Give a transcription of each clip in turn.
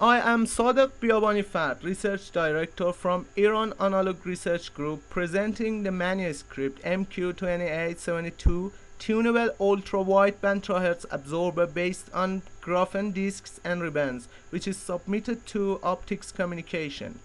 I am Sadek Biabanifat, Research Director from Iran Analog Research Group, presenting the manuscript MQ2872 Tunable Ultra-Wideband Terahertz Absorber based on graphene disks and ribbons, which is submitted to Optics Communication.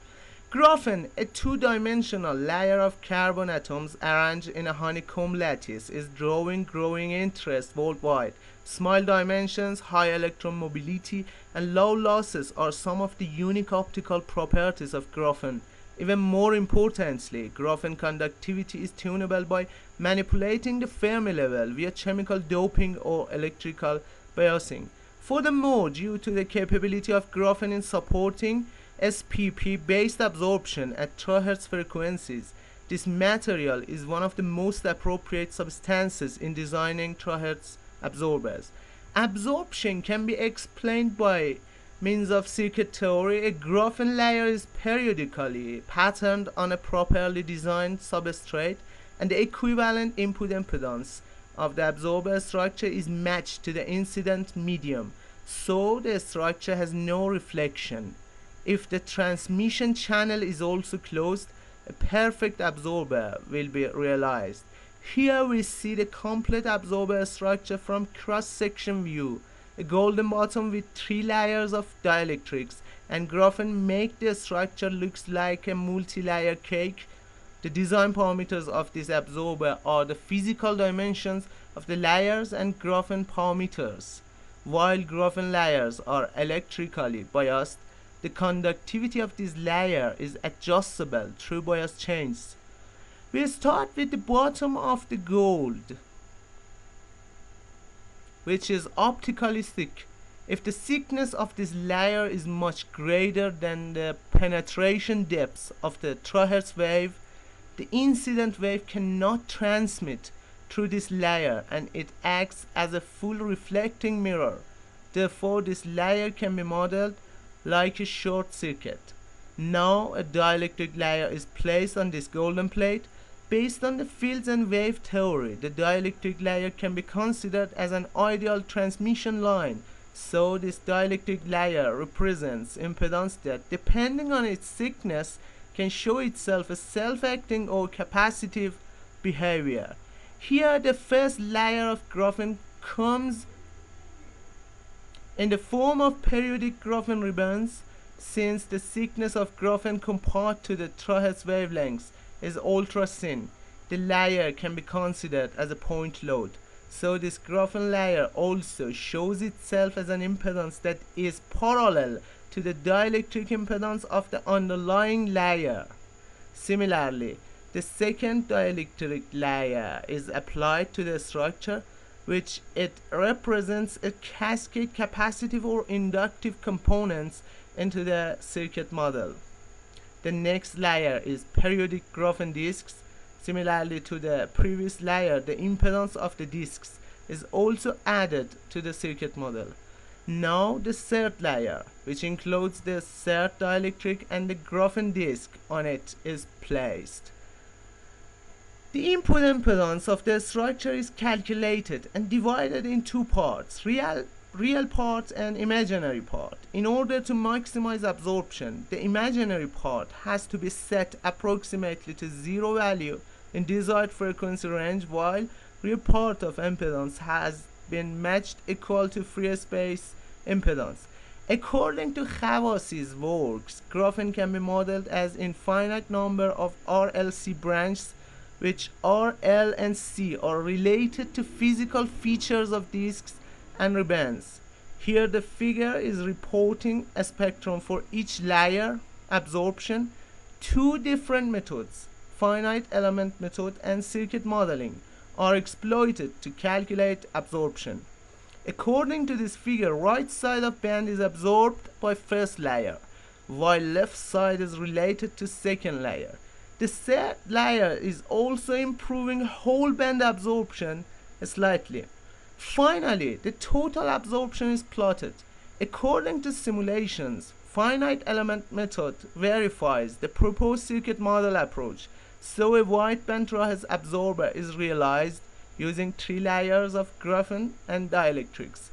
Graphene, a two-dimensional layer of carbon atoms arranged in a honeycomb lattice, is drawing growing interest worldwide. Small dimensions, high electron mobility, and low losses are some of the unique optical properties of graphene. Even more importantly, graphene conductivity is tunable by manipulating the Fermi level via chemical doping or electrical biasing. Furthermore, due to the capability of graphene in supporting SPP-based absorption at terahertz frequencies, this material is one of the most appropriate substances in designing terahertz absorbers. Absorption can be explained by means of circuit theory. A graphene layer is periodically patterned on a properly designed substrate, and the equivalent input impedance of the absorber structure is matched to the incident medium, so the structure has no reflection. If the transmission channel is also closed, a perfect absorber will be realized. Here we see the complete absorber structure from cross-section view. A golden bottom with 3 layers of dielectrics and graphene make the structure looks like a multi-layer cake. The design parameters of this absorber are the physical dimensions of the layers and graphene parameters. While graphene layers are electrically biased, the conductivity of this layer is adjustable through bias changes. We start with the bottom of the gold, which is optically thick. If the thickness of this layer is much greater than the penetration depth of the terahertz wave, the incident wave cannot transmit through this layer and it acts as a full reflecting mirror. Therefore, this layer can be modeled like a short circuit. Now a dielectric layer is placed on this golden plate. Based on the fields and wave theory, the dielectric layer can be considered as an ideal transmission line. So this dielectric layer represents impedance that, depending on its thickness, can show itself as self-acting or capacitive behavior. Here the first layer of graphene comes in the form of periodic graphene ribbons. Since the thickness of graphene compared to the terahertz wavelengths is ultra thin, the layer can be considered as a point load. So this graphene layer also shows itself as an impedance that is parallel to the dielectric impedance of the underlying layer. Similarly, the second dielectric layer is applied to the structure, which it represents a cascade capacitive or inductive components into the circuit model. The next layer is periodic graphene disks. Similarly to the previous layer, the impedance of the disks is also added to the circuit model. Now the third layer, which includes the third dielectric and the graphene disk on it, is placed. The input impedance of the structure is calculated and divided in 2 parts, real part and imaginary part. In order to maximize absorption, the imaginary part has to be set approximately to 0 value in desired frequency range, while real part of impedance has been matched equal to free space impedance. According to Khawasi's works, graphene can be modeled as infinite number of RLC branches, which R, L, and C are related to physical features of disks and ribbons. Here the figure is reporting a spectrum for each layer. Absorption. 2 different methods, finite element method and circuit modeling, are exploited to calculate absorption. According to this figure, right side of band is absorbed by first layer, while left side is related to second layer. The third layer is also improving whole band absorption slightly. Finally, the total absorption is plotted. According to simulations, finite element method verifies the proposed circuit model approach, so a wideband terahertz absorber is realized using 3 layers of graphene and dielectrics.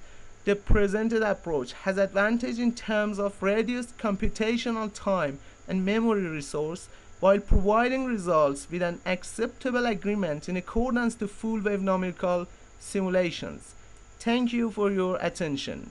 The presented approach has advantage in terms of reduced computational time and memory resource while providing results with an acceptable agreement in accordance to full wave numerical simulations. Thank you for your attention.